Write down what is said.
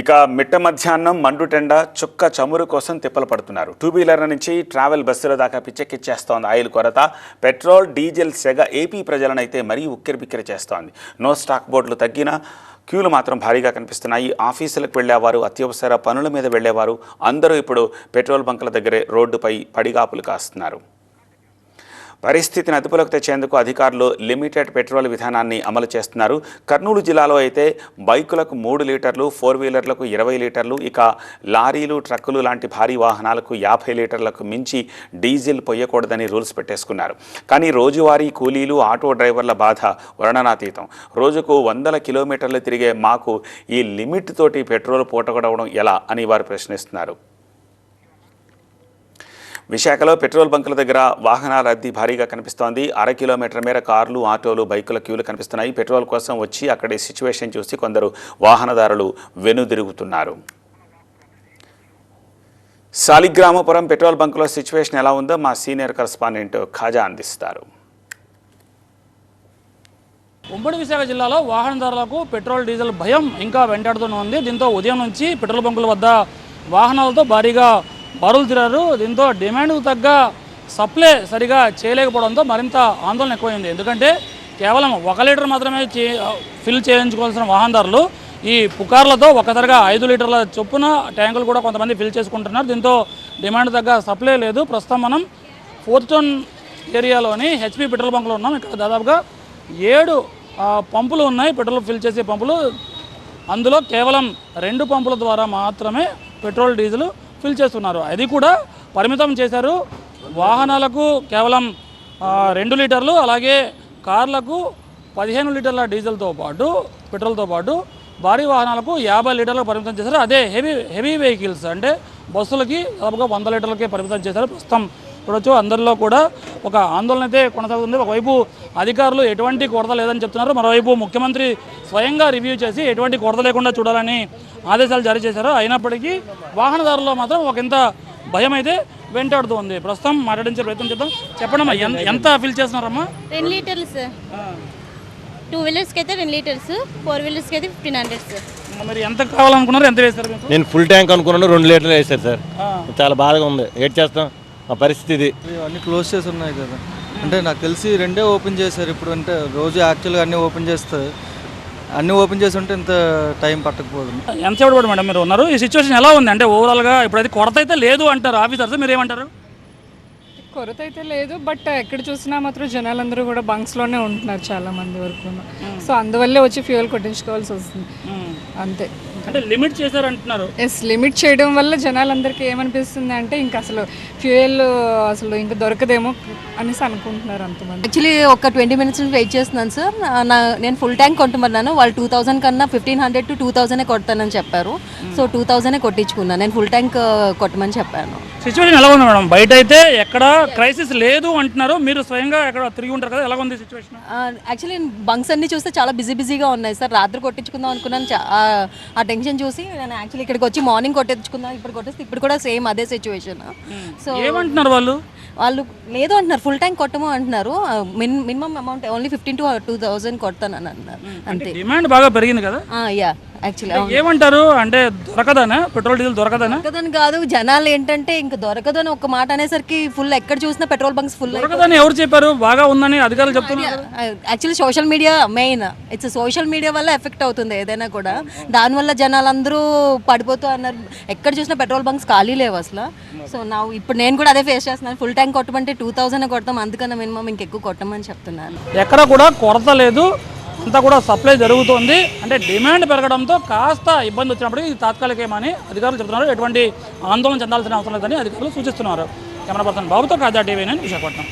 ఇక మిట్ట మధ్యాహ్నం మండుటెండ చుక్క చమురు కోసం తిప్పలు పడుతున్నారు. టూ వీలర్ల నుంచి ట్రావెల్ బస్సుల దాకా పిచ్చెక్కిచ్చేస్తోంది ఆయిల్ కొరత. పెట్రోల్ డీజిల్ సెగ ఏపీ ప్రజలను అయితే మరీ ఉక్కిరిబిక్కిరి చేస్తోంది. నో స్టాక్ బోర్డులు తగ్గినా క్యూలు మాత్రం భారీగా కనిపిస్తున్నాయి. ఆఫీసులకు వెళ్లేవారు, అత్యవసర పనుల మీద వెళ్లేవారు అందరూ ఇప్పుడు పెట్రోల్ బంకుల దగ్గరే రోడ్డుపై పడిగాపులు కాస్తున్నారు. పరిస్థితిని అదుపులోకి తెచ్చేందుకు అధికారులు లిమిటెడ్ పెట్రోల్ విధానాన్ని అమలు చేస్తున్నారు. కర్నూలు జిల్లాలో అయితే బైకులకు 3 లీటర్లు, 4 వీలర్లకు 20 లీటర్లు, ఇక లారీలు, ట్రక్కులు లాంటి భారీ వాహనాలకు 50 లీటర్లకు మించి డీజిల్ పొయ్యకూడదని రూల్స్ పెట్టేసుకున్నారు. కానీ రోజువారీ కూలీలు, ఆటో డ్రైవర్ల బాధ వర్ణనాతీతం. రోజుకు 100 కిలోమీటర్లు తిరిగే మాకు ఈ లిమిట్ తోటి పెట్రోల్ పూటగొడవడం ఎలా అని వారు ప్రశ్నిస్తున్నారు. విశాఖలో పెట్రోల్ బంకుల దగ్గర వాహనాల రద్దీ భారీగా కనిపిస్తోంది. 1/2 కిలోమీటర్ మేర కార్లు, ఆటోలు, బైకుల క్యూలు కనిపిస్తున్నాయి. పెట్రోల్ కోసం వచ్చి అక్కడి సిచ్యువేషన్ చూసి కొందరు వాహనదారులు వెనుదిరుగుతున్నారు. సాలిగ్రామపురం పెట్రోల్ బంకులో సిచ్యువేషన్ ఎలా ఉందో మా సీనియర్ కరెస్పాండెంట్ ఖాజా అందిస్తారు. ఉమ్మడి విశాఖ జిల్లాలో వాహనదారులకు పెట్రోల్, డీజిల్ భయం ఇంకా వెంటాడుతూనే ఉంది. దీంతో ఉదయం నుంచి పెట్రోల్ బంకుల వద్ద వాహనాలతో భారీగా బారులు తిరారు. దీంతో డిమాండ్కు తగ్గ సప్లై సరిగా చేయలేకపోవడంతో మరింత ఆందోళన ఎక్కువైంది. ఎందుకంటే కేవలం 1 లీటర్ మాత్రమే ఫిల్ చేయించుకోవాల్సిన వాహనదారులు ఈ పుకార్లతో ఒక్కసారిగా 5 లీటర్ల చొప్పున ట్యాంకులు కూడా కొంతమంది ఫిల్ చేసుకుంటున్నారు. దీంతో డిమాండ్ తగ్గ సప్లై లేదు. ప్రస్తుతం మనం ఫోర్త్ టౌన్ ఏరియాలోని హెచ్పి పెట్రోల్ బంకులో ఉన్నాం. ఇక్కడ దాదాపుగా 7 పంపులు ఉన్నాయి, పెట్రోల్ ఫిల్ చేసే పంపులు. అందులో కేవలం 2 పంపుల ద్వారా మాత్రమే పెట్రోల్, డీజిల్ ఫిల్ చేస్తున్నారు. అది కూడా పరిమితం చేశారు. వాహనాలకు కేవలం 2 లీటర్లు, అలాగే కార్లకు 15 లీటర్ల డీజిల్తో పాటు పెట్రోల్తో పాటు భారీ వాహనాలకు 50 లీటర్లకు పరిమితం చేశారు. అదే హెవీ వెహికల్స్ అంటే బస్సులకి దాదాపుగా 100 లీటర్లకే పరిమితం చేశారు. ప్రస్తుతం చూడొచ్చు అందరిలో కూడా ఒక ఆందోళన అయితే కొనసాగుతుంది. ఒకవైపు అధికారులు ఎటువంటి కొరత లేదని చెప్తున్నారు, మరోవైపు ముఖ్యమంత్రి స్వయంగా రివ్యూ చేసి ఎటువంటి కొరత లేకుండా చూడాలని ఆదేశాలు జారీ చేశారు. అయినప్పటికీ వాహనదారుల్లో మాత్రం ఒకంత భయం అయితే వెంటాడుతూ ఉంది. ప్రస్తుతం మాట్లాడించే ప్రయత్నం చేద్దాం. చెప్పండమ్మా, ఎంత ఫిల్ చేస్తున్నారమ్మా? 2 లీటర్లు సార్. 2 వీలర్స్కి అయితే 2 లీటర్స్, 4 వీలర్స్కి అయితే 1500 సార్. మరి ఎంత కావాలనుకున్నారు, ఎంత వేస్తారు? నేను ఫుల్ ట్యాంక్ అనుకున్నాను, 2 లీటర్లు వేశారు సార్. చాలా బాధగా ఉంది. ఏడ్ చేస్తాం ఆ పరిస్థితి. అన్నీ క్లోజ్ చేసి ఉన్నాయి కదా, అంటే నాకు తెలిసి 2 ఓపెన్ చేశారు ఇప్పుడు. అంటే రోజు యాక్చువల్గా అన్నీ ఓపెన్ చేస్తే, అన్నీ ఓపెన్ చేసి ఉంటే ఇంత టైం పట్టకపోదు. ఎంతసేపు పడు మేడం మీరు ఉన్నారు? ఈ సిచ్యువేషన్ ఎలా ఉంది అంటే ఓవరాల్గా? ఇప్పుడైతే కొరత అయితే లేదు అంటారు ఆఫీసర్స్, మీరు ఏమంటారు? కొరత అయితే లేదు, బట్ ఎక్కడ చూసినా మాత్రం జనాలందరూ కూడా బంక్స్లోనే ఉంటున్నారు చాలా మంది వరకు. సో అందువల్లే వచ్చి ఫ్యూయల్ కొట్టించుకోవాల్సి వస్తుంది అంతే. అంటే లిమిట్ చేశారంటున్నారు. ఎస్, లిమిట్ చేయడం వల్ల జనాలందరికీ ఏమనిపిస్తుంది అంటే ఇంకా అసలు ఫ్యూయల్ అసలు ఇంకా దొరకదేమో అనేసి అనుకుంటున్నారు అంతమంది. యాక్చువల్లీ ఒక 20 మినిట్స్ నుంచి వెయిట్ చేస్తున్నాను సార్. నేను ఫుల్ ట్యాంక్ కొంటున్నాను. వాళ్ళు 2000 కన్నా 1500 to 2000 కొడతానని చెప్పారు. సో 2000 కొట్టించుకున్నాను. నేను ఫుల్ ట్యాంక్ కొట్టమని చెప్పాను. సిచ్యువేషన్ ఎలా ఉంది మేడం? బయట అయితే ఎక్కడ క్రైసిస్ లేదు అంటున్నారు, మీరు స్వయంగా ఎక్కడ తిరిగి ఉంటారు కదా, ఎలా ఉంది సిచ్యువేషన్? యాక్చువల్లీ బంక్స్ అన్ని చూస్తే చాలా బిజీగా ఉన్నాయి సార్. రాత్రి కొట్టించుకుందాం అనుకున్నాను. ఆ టెన్షన్ చూసి నేను యాక్చువల్లీ ఇక్కడికి వచ్చి మార్నింగ్ కొట్టించుకుందాం, ఇప్పుడు కొట్టేస్తే ఇప్పుడు కూడా సేమ్ అదే సిచ్యువేషన్. సో ఏమంటున్నారు వాళ్ళు లేదు అంటున్నారు, ఫుల్ ట్యాంక్ కొట్టము అంటున్నారు. మినిమం అమౌంట్ ఓన్లీ 15 to 2000 కొడతానని అన్నారు అంతే. డిమాండ్ బాగా పెరిగింది కదా. యా, యాక్చువల్లీ ఏమంటారు అంటే దొరకదనా పెట్రోల్, డీజిల్ దొరకదనా? దొరకదని కాదు, జనాలు ఏంటంటే ఇంకా దొరకదని ఒక మాట అనేసరికి ఫుల్ ఎక్కడ చూసినా పెట్రోల్ బంక్స్ ఫుల్. దొరకదని ఎవరు చెప్పారు? బాగా ఉందని అధికారులు చెప్తున్నారు. Actually social media main. It's social media వల్ల ఎఫెక్ట్ అవుతుంది ఏదైనా కూడా. దానివల్ల జనాలందరూ పడిపోతూ అన్నారు. ఎక్కడ చూసినా పెట్రోల్ బంక్స్ ఖాళీ లేవు అసలు. సో ఇప్పుడు నేను కూడా అదే ఫేస్ చేస్తున్నాను. ఫుల్ ట్యాంక్ కొట్టమంటే 2000 కొడతాం, అందుకన్నా మినిమం ఇంకెక్కువ కొట్టమని చెప్తున్నాను. ఎక్కడ కూడా కొరత లేదు, అంతా కూడా సప్లై జరుగుతుంది. అంటే డిమాండ్ పెరగడంతో కాస్త ఇబ్బంది వచ్చినప్పటికీ ఇది తాత్కాలికమని అధికారులు చెప్తున్నారు. ఎటువంటి ఆందోళన చెందాల్సిన అవసరం లేదని అధికారులు సూచిస్తున్నారు. కెమెరా పర్సన్ బాబుతో ఖాజా టీవీ 9 విశాఖపట్నం.